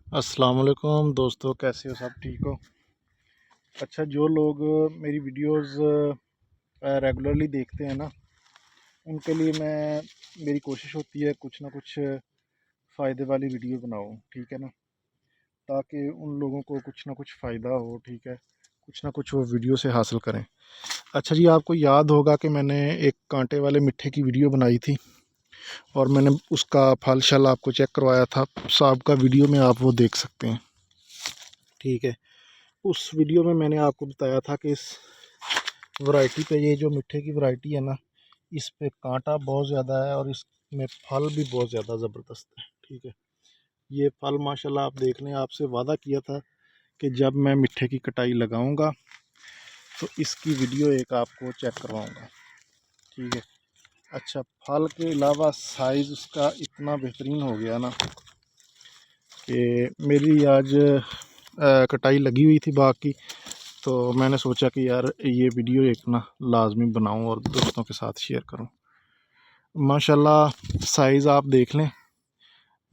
अस्सलाम वालेकुम दोस्तों, कैसे हो? सब ठीक हो? अच्छा, जो लोग मेरी वीडियोस रेगुलरली देखते हैं ना, उनके लिए मेरी कोशिश होती है कुछ ना कुछ फ़ायदे वाली वीडियो बनाऊं, ठीक है ना, ताकि उन लोगों को कुछ ना कुछ फ़ायदा हो, ठीक है, कुछ ना कुछ वो वीडियो से हासिल करें। अच्छा जी, आपको याद होगा कि मैंने एक कांटे वाले मिट्ठे की वीडियो बनाई थी और मैंने उसका फल शल आपको चेक करवाया था। साहब का वीडियो में आप वो देख सकते हैं, ठीक है। उस वीडियो में मैंने आपको बताया था कि इस वैरायटी पे, ये जो मिट्ठे की वैरायटी है ना, इस पे कांटा बहुत ज़्यादा है और इसमें फल भी बहुत ज़्यादा ज़बरदस्त है, ठीक है। ये फल माशाल्लाह आप देख लें, आपसे वादा किया था कि जब मैं मिट्ठे की कटाई लगाऊंगा तो इसकी वीडियो एक आपको चेक करवाऊंगा, ठीक है। अच्छा, फल के अलावा साइज़ उसका इतना बेहतरीन हो गया ना कि मेरी आज कटाई लगी हुई थी बाग की, तो मैंने सोचा कि यार ये वीडियो एक ना लाजमी बनाऊं और दोस्तों के साथ शेयर करूं। माशाल्लाह साइज़ आप देख लें,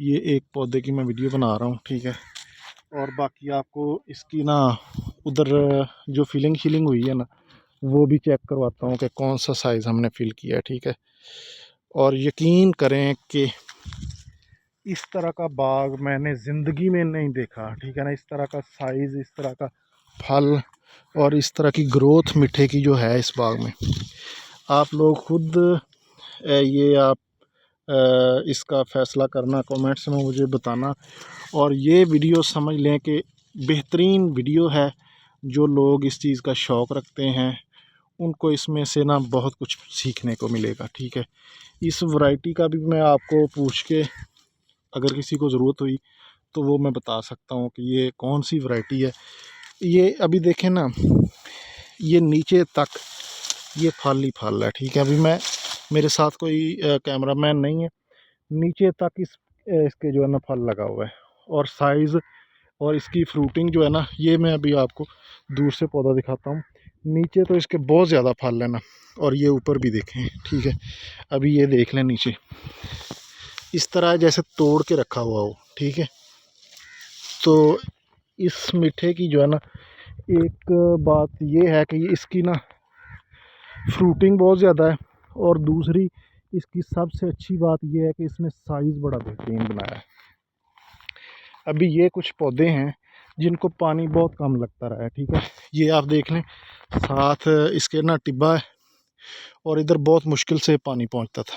ये एक पौधे की मैं वीडियो बना रहा हूं, ठीक है। और बाकी आपको इसकी ना उधर जो फिलिंग शीलिंग हुई है ना, वो भी चेक करवाता हूं कि कौन सा साइज़ हमने फिल किया है, ठीक है। और यकीन करें कि इस तरह का बाग मैंने ज़िंदगी में नहीं देखा, ठीक है ना। इस तरह का साइज़, इस तरह का फल और इस तरह की ग्रोथ मिट्ठे की जो है इस बाग में, आप लोग खुद ये आप इसका फ़ैसला करना, कमेंट्स में मुझे बताना। और ये वीडियो समझ लें कि बेहतरीन वीडियो है। जो लोग इस चीज़ का शौक़ रखते हैं उनको इसमें से ना बहुत कुछ सीखने को मिलेगा, ठीक है। इस वैरायटी का भी मैं आपको पूछ के, अगर किसी को ज़रूरत हुई तो वो मैं बता सकता हूँ कि ये कौन सी वैरायटी है। ये अभी देखें ना, ये नीचे तक ये फल ही फल है, ठीक है। अभी मेरे साथ कोई कैमरामैन नहीं है, नीचे तक इसके जो है ना फल लगा हुआ है। और साइज़ और इसकी फ्रूटिंग जो है ना, ये मैं अभी आपको दूर से पौधा दिखाता हूँ। नीचे तो इसके बहुत ज़्यादा फल है ना, और ये ऊपर भी देखें, ठीक है। अभी ये देख लें नीचे, इस तरह जैसे तोड़ के रखा हुआ हो, ठीक है। तो इस मिट्ठे की जो है ना, एक बात ये है कि इसकी ना फ्रूटिंग बहुत ज़्यादा है, और दूसरी इसकी सबसे अच्छी बात यह है कि इसने साइज़ बड़ा बेहतरीन बनाया है। अभी ये कुछ पौधे हैं जिनको पानी बहुत कम लगता रहा है, ठीक है। ये आप देख लें, साथ इसके ना टिब्बा है और इधर बहुत मुश्किल से पानी पहुंचता था,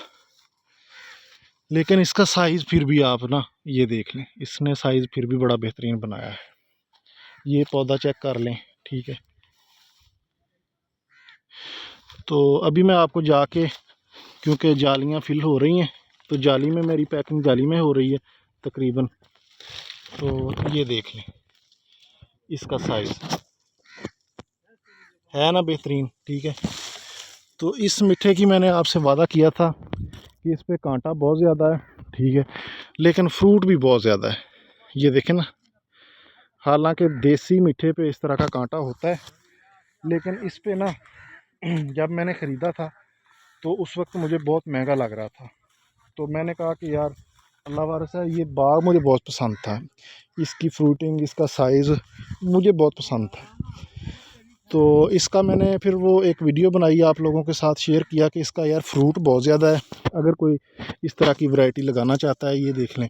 लेकिन इसका साइज़ फिर भी आप ना ये देख लें, इसने साइज़ फिर भी बड़ा बेहतरीन बनाया है। ये पौधा चेक कर लें, ठीक है। तो अभी मैं आपको जाके, क्योंकि जालियाँ फिल हो रही हैं, तो जाली में मेरी पैकिंग जाली में हो रही है तकरीबन। तो ये देख लें, इसका साइज़ है ना बेहतरीन, ठीक है। तो इस मिट्ठे की मैंने आपसे वादा किया था कि इस पे कांटा बहुत ज़्यादा है, ठीक है, लेकिन फ्रूट भी बहुत ज़्यादा है। ये देखें ना, हालांकि देसी मिट्ठे पे इस तरह का कांटा होता है, लेकिन इस पे ना जब मैंने ख़रीदा था तो उस वक्त मुझे बहुत महंगा लग रहा था। तो मैंने कहा कि यार अल्लाह वारिस है, ये बाग मुझे बहुत पसंद था, इसकी फ्रूटिंग, इसका साइज़ मुझे बहुत पसंद था। तो इसका मैंने फिर वो एक वीडियो बनाई, आप लोगों के साथ शेयर किया कि इसका यार फ्रूट बहुत ज़्यादा है, अगर कोई इस तरह की वैरायटी लगाना चाहता है, ये देख लें।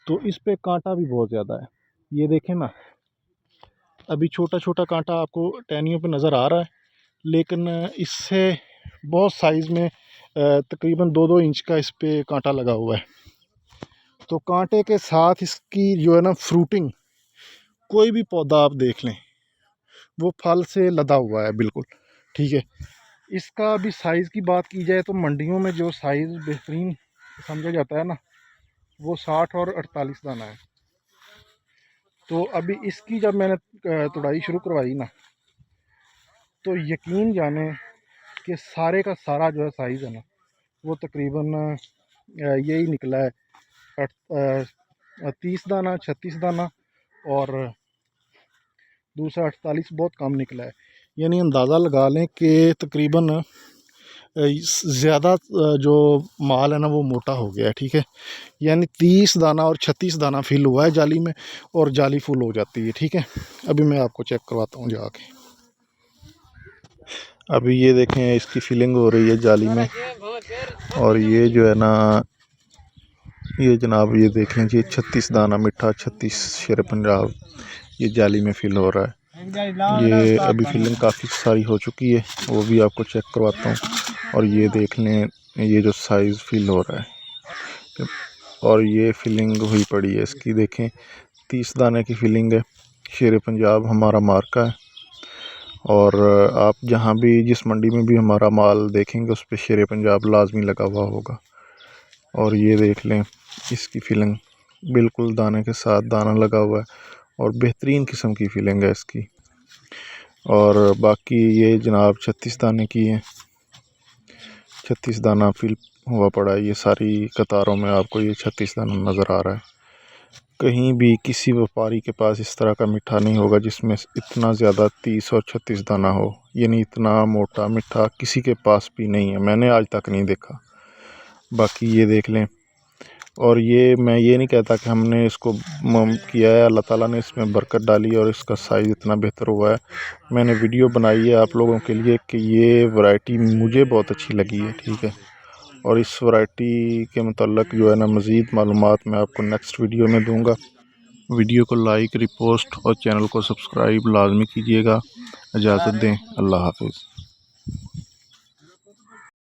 तो इस पे कांटा भी बहुत ज़्यादा है, ये देखें ना, अभी छोटा छोटा कांटा आपको टहनियों पे नज़र आ रहा है, लेकिन इससे बहुत साइज़ में तकरीबन 2-2 इंच का इस पे कांटा लगा हुआ है। तो कांटे के साथ इसकी जो है ना फ्रूटिंग, कोई भी पौधा आप देख लें वो फल से लदा हुआ है बिल्कुल, ठीक है। इसका भी साइज़ की बात की जाए तो मंडियों में जो साइज़ बेहतरीन समझा जाता है ना, वो 60 और 48 दाना है। तो अभी इसकी जब मैंने तुड़ाई शुरू करवाई ना, तो यकीन जाने कि सारे का सारा जो है साइज़ है ना, वो तकरीबन यही निकला है 30 दाना, 36 दाना, और दूसरा 48 बहुत कम निकला है। यानी अंदाज़ा लगा लें कि तकरीबन ज़्यादा जो माल है ना वो मोटा हो गया है, ठीक है। यानी 30 दाना और 36 दाना फिल हुआ है जाली में, और जाली फुल हो जाती है, ठीक है। अभी मैं आपको चेक करवाता हूँ जाके। अभी ये देखें, इसकी फिलिंग हो रही है जाली में, और ये जो है ना, ये जनाब ये देख लीजिए 36 दाना मिठा 36 शेर पंजाब ये जाली में फिल हो रहा है। ये अभी फिलिंग काफ़ी सारी हो चुकी है, वो भी आपको चेक करवाता हूँ। और ये देख लें, ये जो साइज़ फिल हो रहा है, और ये फिलिंग हुई पड़ी है इसकी, देखें 30 दाने की फिलिंग है। शेर पंजाब हमारा मार्का है, और आप जहाँ भी जिस मंडी में भी हमारा माल देखेंगे उस पर शेर पंजाब लाजमी लगा हुआ होगा। और ये देख लें, इसकी फिलिंग बिल्कुल दाने के साथ दाना लगा हुआ है, और बेहतरीन किस्म की फिलिंग है इसकी। और बाकी ये जनाब 36 दाने की है, 36 दाना फिल हुआ पड़ा है। ये सारी कतारों में आपको ये 36 दाना नज़र आ रहा है। कहीं भी किसी व्यापारी के पास इस तरह का मिठा नहीं होगा जिसमें इतना ज़्यादा 30 और 36 दाना हो, यानी इतना मोटा मिठा किसी के पास भी नहीं है, मैंने आज तक नहीं देखा। बाकी ये देख लें, और ये मैं ये नहीं कहता कि हमने इसको किया है, अल्लाह ताला ने इसमें बरकत डाली और इसका साइज़ इतना बेहतर हुआ है। मैंने वीडियो बनाई है आप लोगों के लिए कि ये वैरायटी मुझे बहुत अच्छी लगी है, ठीक है। और इस वैरायटी के मुतल्लक जो है ना मज़ीद मालूमात मैं आपको नेक्स्ट वीडियो में दूँगा। वीडियो को लाइक, रिपोस्ट और चैनल को सब्सक्राइब लाजमी कीजिएगा। इजाज़त दें, अल्लाह हाफ़िज़।